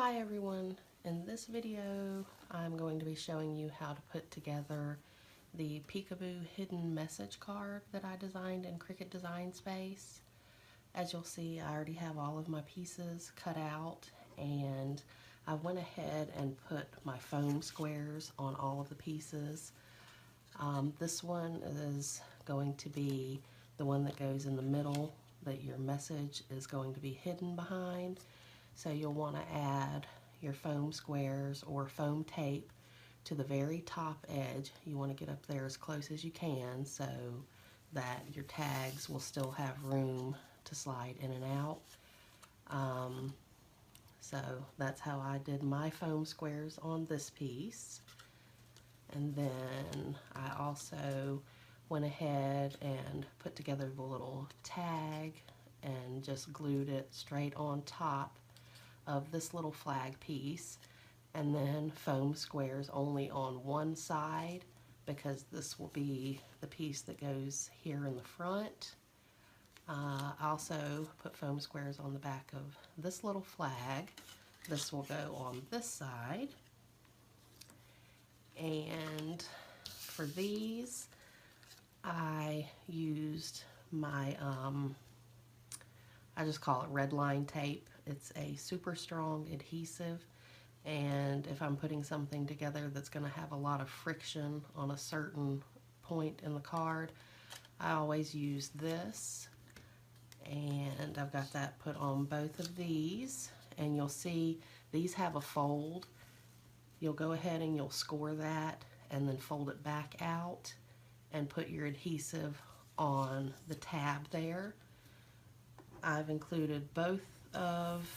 Hi everyone, in this video I'm going to be showing you how to put together the peekaboo hidden message card that I designed in Cricut Design Space. As you'll see, I already have all of my pieces cut out and I went ahead and put my foam squares on all of the pieces. This one is going to be the one that goes in the middle that your message is going to be hidden behind. So you'll want to add your foam squares or foam tape to the very top edge. You want to get up there as close as you can so that your tags will still have room to slide in and out. So that's how I did my foam squares on this piece. And then I also went ahead and put together the little tag and just glued it straight on top of this little flag piece, and then foam squares only on one side because this will be the piece that goes here in the front. I also put foam squares on the back of this little flag. This will go on this side. And for these, I used my, I just call it red line tape. It's a super strong adhesive, and if I'm putting something together that's going to have a lot of friction on a certain point in the card, I always use this. And I've got that put on both of these, and you'll see these have a fold. You'll go ahead and you'll score that and then fold it back out and put your adhesive on the tab there. I've included both of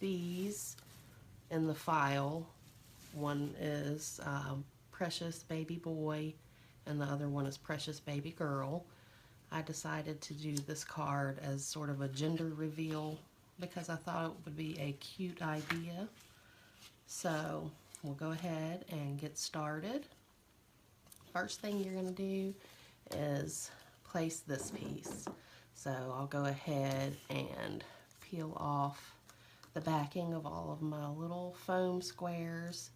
these in the file. One is Precious Baby Boy and the other one is Precious Baby Girl. I decided to do this card as sort of a gender reveal because I thought it would be a cute idea. So we'll go ahead and get started. First thing you're going to do is place this piece. So I'll go ahead and peel off the backing of all of my little foam squares,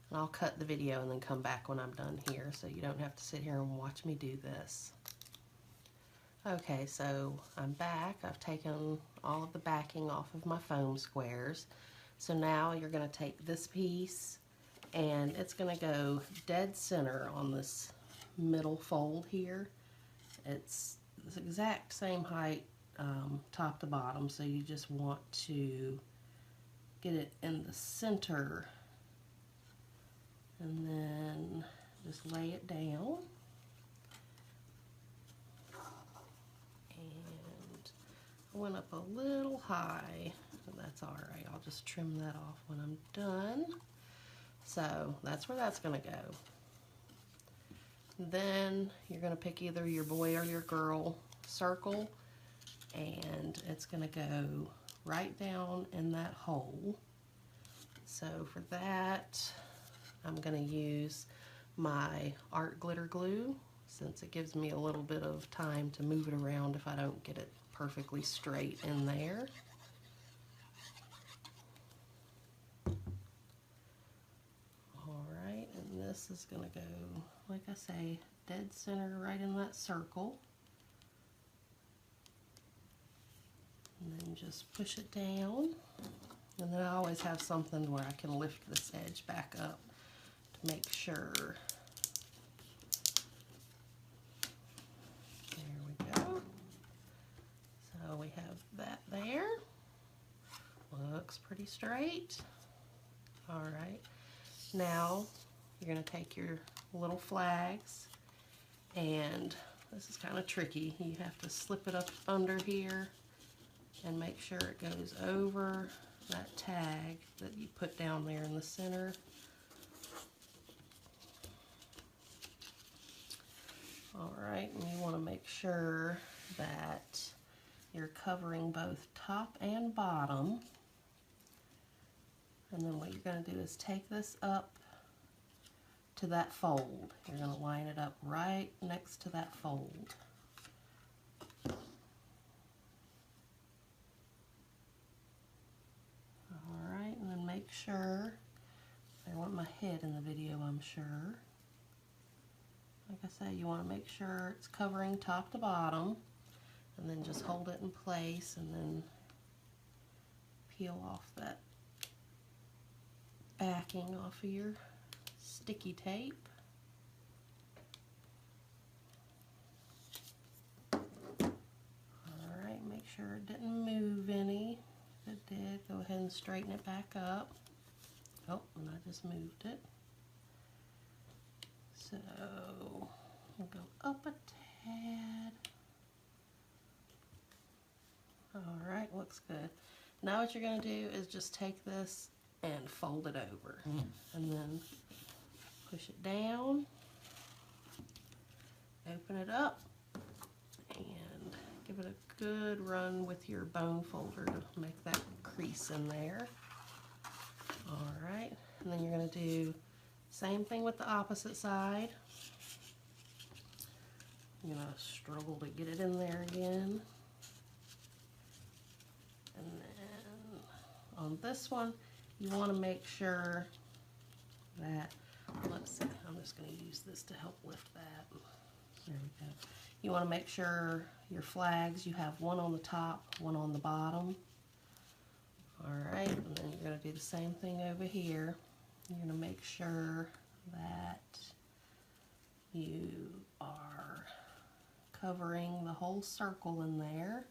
and I'll cut the video and then come back when I'm done here so you don't have to sit here and watch me do this. Okay, so I'm back. I've taken all of the backing off of my foam squares. So now you're going to take this piece and it's going to go dead center on this middle fold here. It's the exact same height top to bottom, so you just want to get it in the center and then just lay it down. And I went up a little high, but that's alright. I'll just trim that off when I'm done. So that's where that's going to go. Then you're going to pick either your boy or your girl circle, and it's going to go right down in that hole. So for that, I'm going to use my art glitter glue since it gives me a little bit of time to move it around if I don't get it perfectly straight in there. Alright, and this is going to go, like I say, dead center right in that circle. And then just push it down. And then I always have something where I can lift this edge back up to make sure. There we go. So we have that there. Looks pretty straight. Alright. Now you're going to take your little flags, and this is kind of tricky. You have to slip it up under here and make sure it goes over that tag that you put down there in the center. Alright, and you want to make sure that you're covering both top and bottom. And then what you're going to do is take this up to that fold. You're going to line it up right next to that fold. Alright, and then make want my head in the video, I'm sure. Like I say, you want to make sure it's covering top to bottom, and then just hold it in place and then peel off that backing off of your sticky tape. Alright, make sure it didn't move any. If it did, go ahead and straighten it back up. Oh, and I just moved it. So, we'll go up a tad. Alright, looks good. Now what you're going to do is just take this and fold it over. And then push it down, open it up, and give it a good run with your bone folder to make that crease in there. Alright, and then you're going to do same thing with the opposite side. You're going to struggle to get it in there again. And then on this one, you want to make sure that, let's see, I'm just going to use this to help lift that. There we go. You want to make sure your flags, you have one on the top, one on the bottom. Alright, and then you're going to do the same thing over here. You're going to make sure that you are covering the whole circle in there.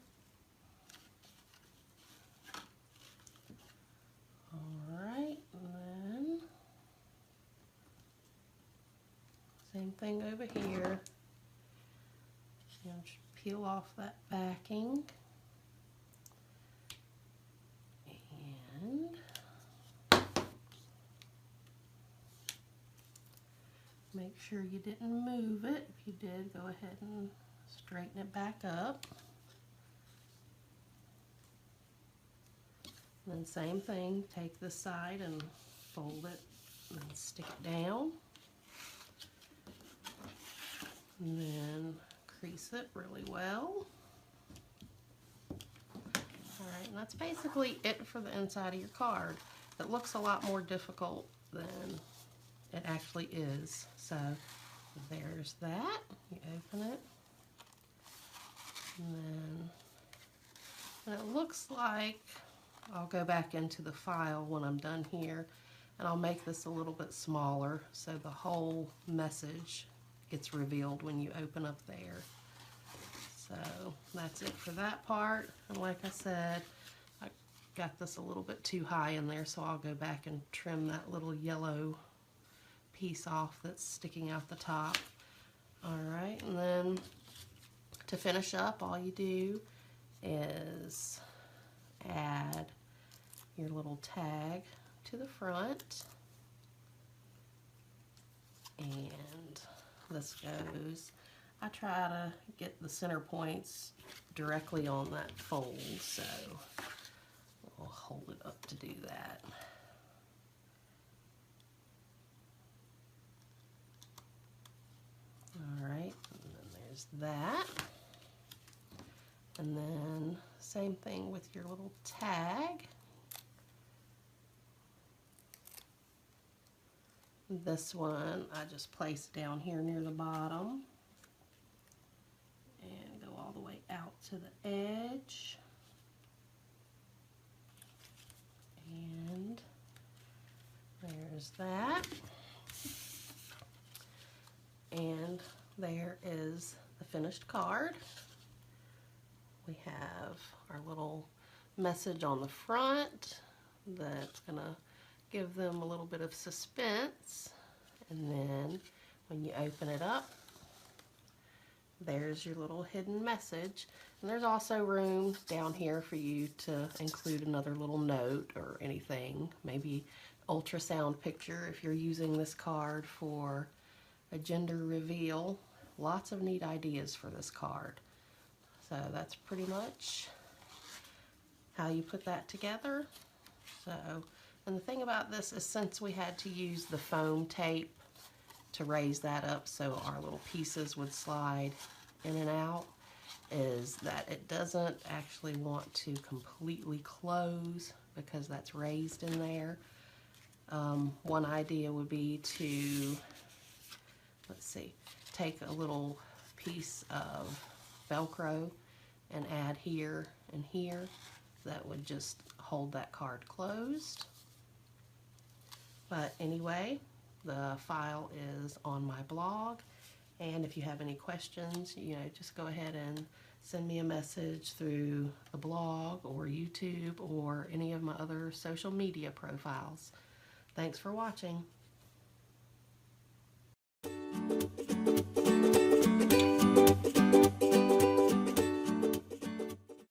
Alright, and then same thing over here. And peel off that backing. And make sure you didn't move it. If you did, go ahead and straighten it back up. And then same thing, take this side and fold it and stick it down. And then crease it really well. Alright, and that's basically it for the inside of your card. It looks a lot more difficult than it actually is. So there's that. You open it. And then it looks like I'll go back into the file when I'm done here, and I'll make this a little bit smaller so the whole message gets revealed when you open up there. So that's it for that part. And like I said, I got this a little bit too high in there, so I'll go back and trim that little yellow piece off that's sticking out the top. Alright, and then to finish up, all you do is add your little tag to the front, and this goes, I try to get the center points directly on that fold, so we'll hold it up to do that. Alright, and then there's that. And then same thing with your little tag. This one I just placed down here near the bottom and go all the way out to the edge. And there's that. And there is the finished card. We have our little message on the front that's going to give them a little bit of suspense. And then when you open it up, there's your little hidden message. And there's also room down here for you to include another little note or anything. Maybe ultrasound picture if you're using this card for a gender reveal. Lots of neat ideas for this card. So that's pretty much how you put that together. So, and the thing about this is, since we had to use the foam tape to raise that up so our little pieces would slide in and out, is that it doesn't actually want to completely close because that's raised in there. One idea would be to, let's see, take a little piece of Velcro and add here and here. That would just hold that card closed. But anyway, the file is on my blog, and if you have any questions, just go ahead and send me a message through the blog or YouTube or any of my other social media profiles. Thanks for watching.